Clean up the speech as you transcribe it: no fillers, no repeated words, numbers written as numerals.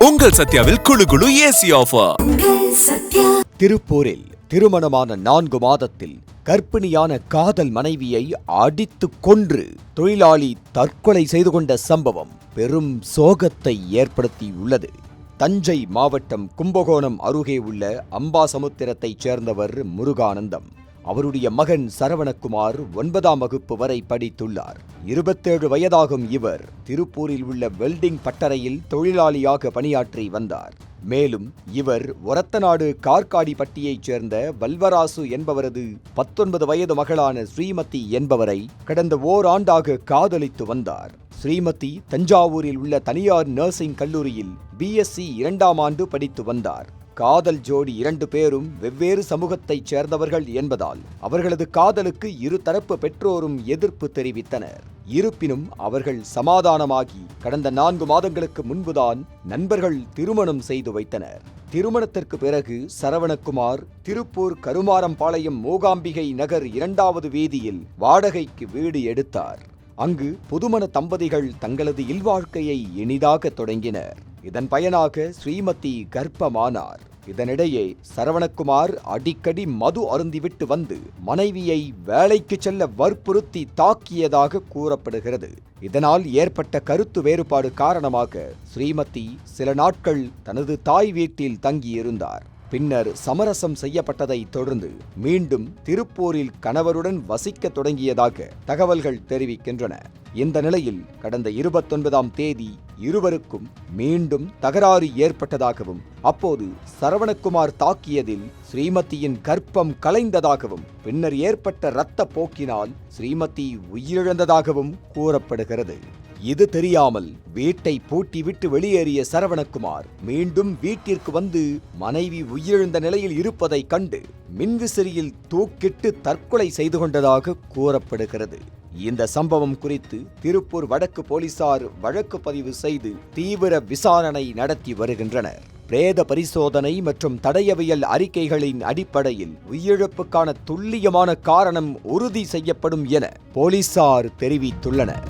உங்கள் சத்யாவில் குளு குளு ஏசி ஆஃபர். திருப்பூரில் திருமணமான 4 மாதத்தில் கர்ப்பிணியான காதல் மனைவியை அடித்துக் கொன்று தொழிலாளி தற்கொலை செய்து கொண்ட சம்பவம் பெரும் சோகத்தை ஏற்படுத்தியுள்ளது. தஞ்சை மாவட்டம் கும்பகோணம் அருகே உள்ள அம்பாசமுத்திரத்தைச் சேர்ந்தவர் முருகானந்தம். அவருடைய மகன் சரவணகுமார் 9ஆம் வகுப்பு வரை படித்துள்ளார். 27 வயதாகும் இவர் திருப்பூரில் உள்ள வெல்டிங் பட்டறையில் தொழிலாளியாக பணியாற்றி வந்தார். மேலும் இவர் ஒரத்தநாடு கார்காடிப்பட்டியைச் சேர்ந்த வல்வராசு என்பவரது 19 வயது மகளான ஸ்ரீமதி என்பவரை கடந்த ஓராண்டாக காதலித்து வந்தார். ஸ்ரீமதி தஞ்சாவூரில் உள்ள தனியார் நர்சிங் கல்லூரியில் BSc 2ஆம் ஆண்டு படித்து வந்தார். காதல் ஜோடி 2 பேரும் வெவ்வேறு சமூகத்தைச் சேர்ந்தவர்கள் என்பதால் அவர்களது காதலுக்கு இருதரப்பு பெற்றோரும் எதிர்ப்பு தெரிவித்தனர். இருப்பினும் அவர்கள் சமாதானமாகி கடந்த 4 மாதங்களுக்கு முன்புதான் நண்பர்கள் திருமணம் செய்து வைத்தனர். திருமணத்திற்கு பிறகு சரவணகுமார் திருப்பூர் கருமாரம்பாளையம் மூகாம்பிகை நகர் 2வது வீதியில் வாடகைக்கு வீடு எடுத்தார். அங்கு புதுமண தம்பதிகள் தங்களது இல்வாழ்க்கையை இனிதாக தொடங்கினர். இதன் பயனாக ஸ்ரீமதி கர்ப்பமானார். இதனிடையே சரவணகுமார் அடிக்கடி மது அருந்திவிட்டு வந்து மனைவியை வேலைக்கு செல்ல வற்புறுத்தி தாக்கியதாக கூறப்படுகிறது. இதனால் ஏற்பட்ட கருத்து வேறுபாடு காரணமாக ஸ்ரீமதி சில நாட்கள் தனது தாய் வீட்டில் தங்கியிருந்தார். பின்னர் சமரசம் செய்யப்பட்டதை தொடர்ந்து மீண்டும் திருப்பூரில் கணவருடன் வசிக்க தொடங்கியதாக தகவல்கள் தெரிவிக்கின்றன. இந்த நிலையில் கடந்த 29ஆம் தேதி இருவருக்கும் மீண்டும் தகராறு ஏற்பட்டதாகவும் அப்போது சரவணகுமார் தாக்கியதில் ஸ்ரீமதியின் கர்ப்பம் கலைந்ததாகவும் பின்னர் ஏற்பட்ட இரத்த போக்கினால் ஸ்ரீமதி உயிரிழந்ததாகவும் கூறப்படுகிறது. இது தெரியாமல் வீட்டை பூட்டிவிட்டு வெளியேறிய சரவணகுமார் மீண்டும் வீட்டிற்கு வந்து மனைவி உயிரிழந்த நிலையில் இருப்பதை கண்டு மின்விசிறியில் தூக்கிட்டு தற்கொலை செய்து கொண்டதாக கூறப்படுகிறது. இந்த சம்பவம் குறித்து திருப்பூர் வடக்கு போலீசார் வழக்கு பதிவு செய்து தீவிர விசாரணை நடத்தி வருகின்றனர். பிரேத பரிசோதனை மற்றும் தடயவியல் அறிக்கைகளின் அடிப்படையில் உயிரிழப்புக்கான துல்லியமான காரணம் உறுதி செய்யப்படும் என போலீசார் தெரிவித்துள்ளனர்.